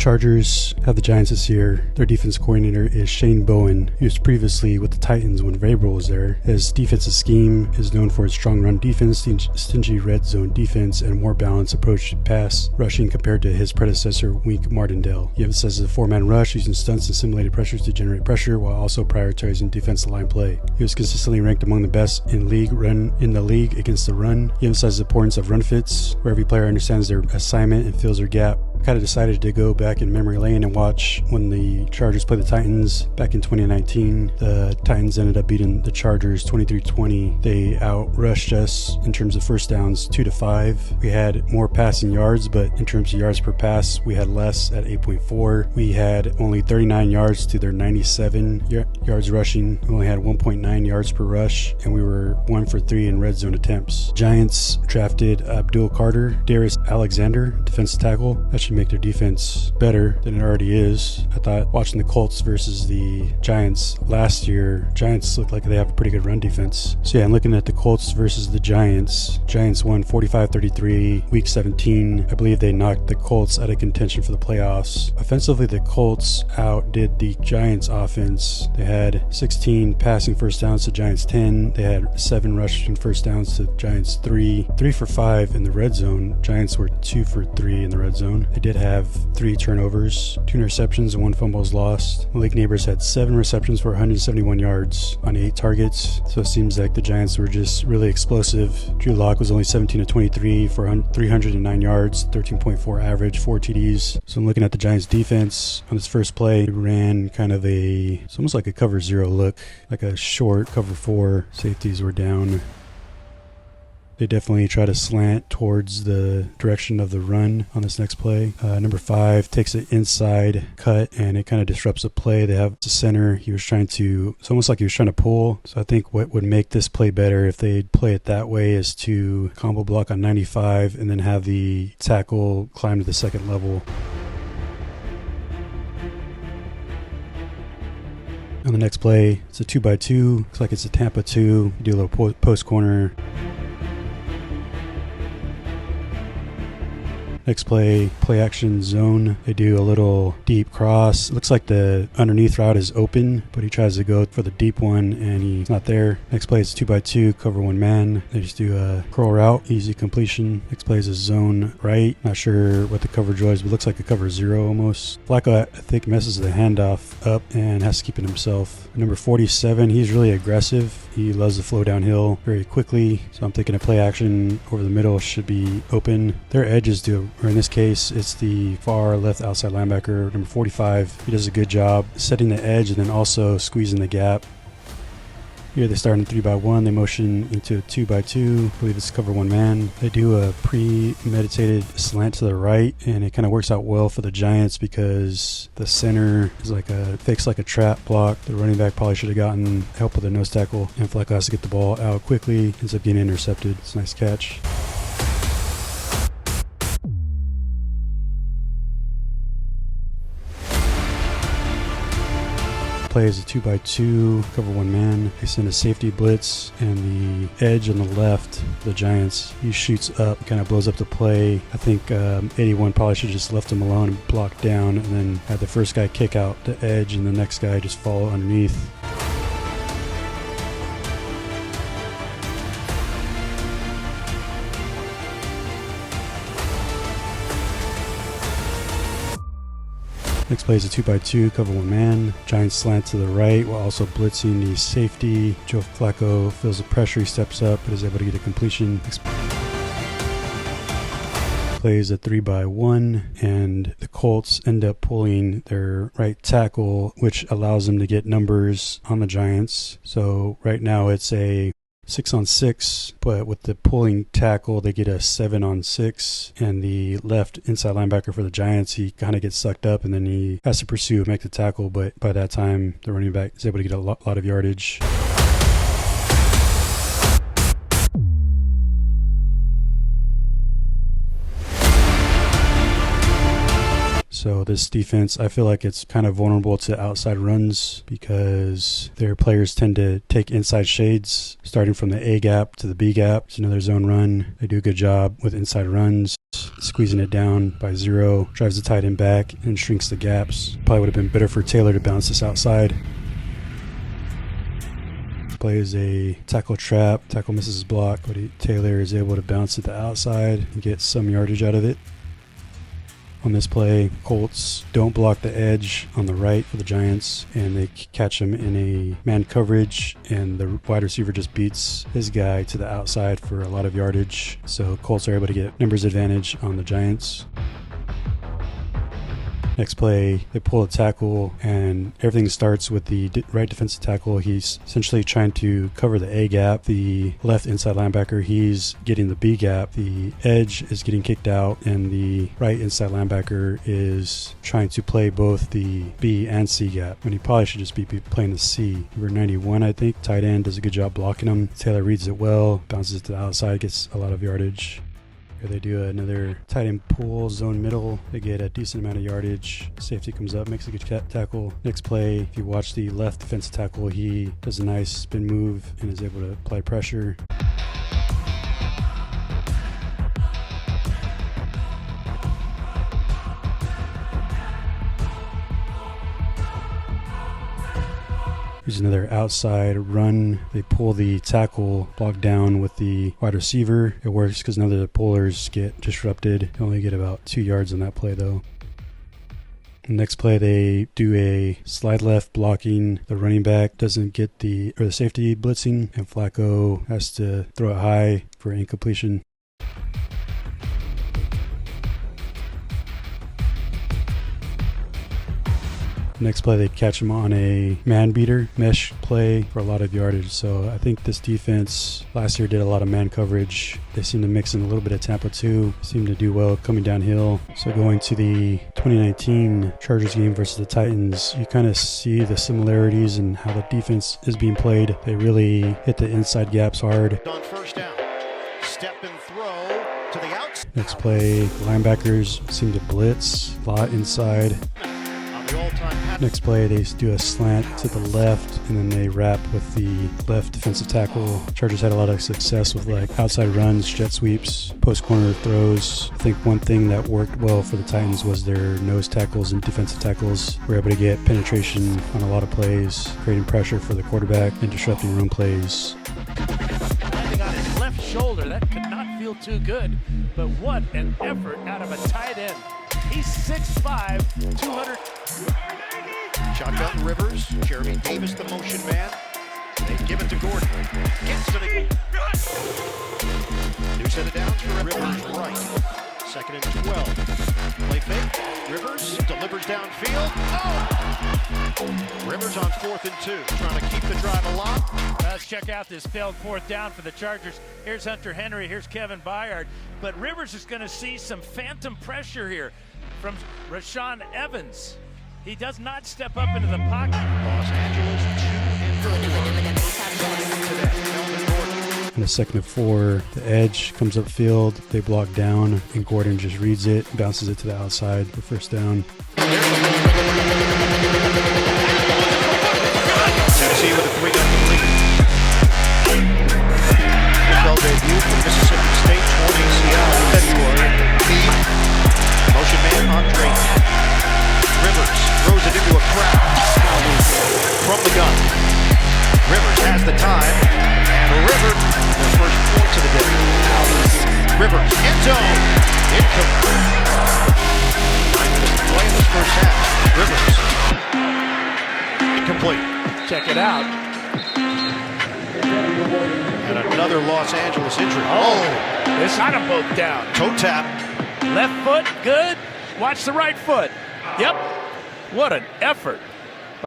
Chargers have the Giants this year. Their defense coordinator is Shane Bowen. He was previously with the Titans when Vrabel was there. His defensive scheme is known for its strong run defense, stingy red zone defense, and a more balanced approach to pass rushing compared to his predecessor, Wink Martindale. He emphasizes a four-man rush using stunts and simulated pressures to generate pressure while also prioritizing defensive line play. He was consistently ranked among the best in the league against the run. He emphasizes the importance of run fits, where every player understands their assignment and fills their gap. I kind of decided to go back in memory lane and watch when the Chargers played the Titans back in 2019. The Titans ended up beating the Chargers 23-20. They outrushed us in terms of first downs 2-5. We had more passing yards, but in terms of yards per pass, we had less at 8.4. We had only 39 yards to their 97 yards rushing. We only had 1.9 yards per rush, and we were 1 for 3 in red zone attempts. Giants drafted Abdul Carter, Darius Alexander, defensive tackle. That should make their defense better than it already is. I thought watching the Colts versus the Giants last year, Giants look like they have a pretty good run defense. So yeah, I'm looking at the Colts versus the Giants. Giants won 45-33, week 17. I believe they knocked the Colts out of contention for the playoffs. Offensively, the Colts outdid the Giants offense. They had 16 passing first downs to Giants 10. They had 7 rushing first downs to Giants 3. 3 for 5 in the red zone. Giants were 2 for 3 in the red zone. They did have 3 turnovers, 2 interceptions, and 1 fumble was lost. Malik Neighbors had 7 receptions for 171 yards on 8 targets. So it seems like the Giants were just really explosive. Drew Lock was only 17 of 23 for 309 yards, 13.4 average, 4 TDs. So I'm looking at the Giants defense on this first play. They ran kind of it's almost like a cover 0 look, like a short cover 4. Safeties were down. They definitely try to slant towards the direction of the run on this next play. Number 5 takes an inside cut and it kind of disrupts the play. They have the center. It's almost like he was trying to pull. So I think what would make this play better if they play it that way is to combo block on 95 and then have the tackle climb to the second level. On the next play, it's a 2x2. Looks like it's a Tampa 2. Do a little post corner. Next play action zone. They do a little deep cross. It looks like the underneath route is open, but he tries to go for the deep one and he's not there. Next play is 2x2, cover 1 man. They just do a curl route, easy completion. Next play is a zone right. Not sure what the coverage was, but it looks like a cover 0 almost. Flacco, I think, messes the handoff up and has to keep it himself. Number 47, he's really aggressive. He loves to flow downhill very quickly. So I'm thinking a play action over the middle should be open. Their edges or in this case, it's the far left outside linebacker, number 45. He does a good job setting the edge and then also squeezing the gap. Here they start in 3x1. They motion into a 2x2. I believe it's cover 1 man. They do a premeditated slant to the right, and it kind of works out well for the Giants because the center is fakes like a trap block. The running back probably should have gotten help with the nose tackle, and Flacco has to get the ball out quickly. Ends up getting intercepted. It's a nice catch. Play is a 2x2, cover 1 man. They send a safety blitz, and the edge on the left, the Giants, he shoots up, kind of blows up the play. I think 81 probably should have just left him alone and blocked down, and then had the first guy kick out the edge, and the next guy just fall underneath. Next play is a 2x2, cover 1 man. Giants slant to the right while also blitzing the safety. Joe Flacco feels the pressure, he steps up, but is able to get a completion. Plays a 3x1, and the Colts end up pulling their right tackle, which allows them to get numbers on the Giants. So right now it's a 6-on-6, but with the pulling tackle, they get a 7-on-6. And the left inside linebacker for the Giants, he kind of gets sucked up, and then he has to pursue, make the tackle. But by that time, the running back is able to get a lot of yardage. So this defense, I feel like it's kind of vulnerable to outside runs because their players tend to take inside shades, starting from the A gap to the B gap. It's another zone run. They do a good job with inside runs, squeezing it down by 0, drives the tight end back and shrinks the gaps. Probably would have been better for Taylor to bounce this outside. Plays a tackle trap, tackle misses his block, but Taylor is able to bounce it to the outside and get some yardage out of it. On this play, Colts don't block the edge on the right for the Giants, and they catch him in a man coverage, and the wide receiver just beats his guy to the outside for a lot of yardage. So Colts are able to get numbers advantage on the Giants. Next play, they pull a tackle, and everything starts with the right defensive tackle. He's essentially trying to cover the A gap. The left inside linebacker, he's getting the B gap. The edge is getting kicked out, and the right inside linebacker is trying to play both the B and C gap, when he probably should just be playing the C. Number 91, I think, tight end, does a good job blocking him. Taylor reads it well, bounces it to the outside, gets a lot of yardage. They do another tight end pull, zone middle. They get a decent amount of yardage. Safety comes up, makes a good tackle. Next play, if you watch the left defensive tackle, he does a nice spin move and is able to apply pressure. Here's another outside run. They pull the tackle block down with the wide receiver. It works because none of the pullers get disrupted. They only get about 2 yards on that play though. Next play, they do a slide left blocking. The running back doesn't get the safety blitzing, and Flacco has to throw it high for incompletion. Next play, they catch him on a man beater mesh play for a lot of yardage. So I think this defense last year did a lot of man coverage. They seem to mix in a little bit of Tampa too. Seem to do well coming downhill. So going to the 2019 Chargers game versus the Titans, you kind of see the similarities in how the defense is being played. They really hit the inside gaps hard. On first down, step and throw to the outside. Next play, linebackers seem to blitz a lot inside. Next play, they do a slant to the left, and then they wrap with the left defensive tackle. Chargers had a lot of success with like outside runs, jet sweeps, post corner throws. I think one thing that worked well for the Titans was their nose tackles and defensive tackles were able to get penetration on a lot of plays, creating pressure for the quarterback and disrupting run plays. Landing on his left shoulder, that could not feel too good, but what an effort out of a tight end. He's 6'5", 200. Shotgun Rivers, Jeremy Davis, the motion man. They give it to Gordon. Gets to the new set of downs for Rivers right. 2nd and 12. Play fake. Rivers delivers downfield. Oh! Rivers on 4th and 2, trying to keep the drive alive. Let's check out this failed 4th down for the Chargers. Here's Hunter Henry. Here's Kevin Byard. But Rivers is going to see some phantom pressure here from Rashaan Evans. He does not step up into the pocket. Los Angeles 2 and 4. On a 2nd and 4, the edge comes upfield. They block down, and Gordon just reads it, bounces it to the outside for first down. Tennessee with a 3-0 lead. NFL debut for Mississippi State, torn ACL in February. Motion man on Drake. Rivers throws it into a crowd. From the gun. Rivers has the time. And Rivers, the first points of the day. Rivers, end zone. Incomplete. 9 minutes to play in this first half. Rivers. Incomplete. Check it out. And another Los Angeles injury. They shot them both down. Toe tap. Left foot, good. Watch the right foot. Yep. What an effort.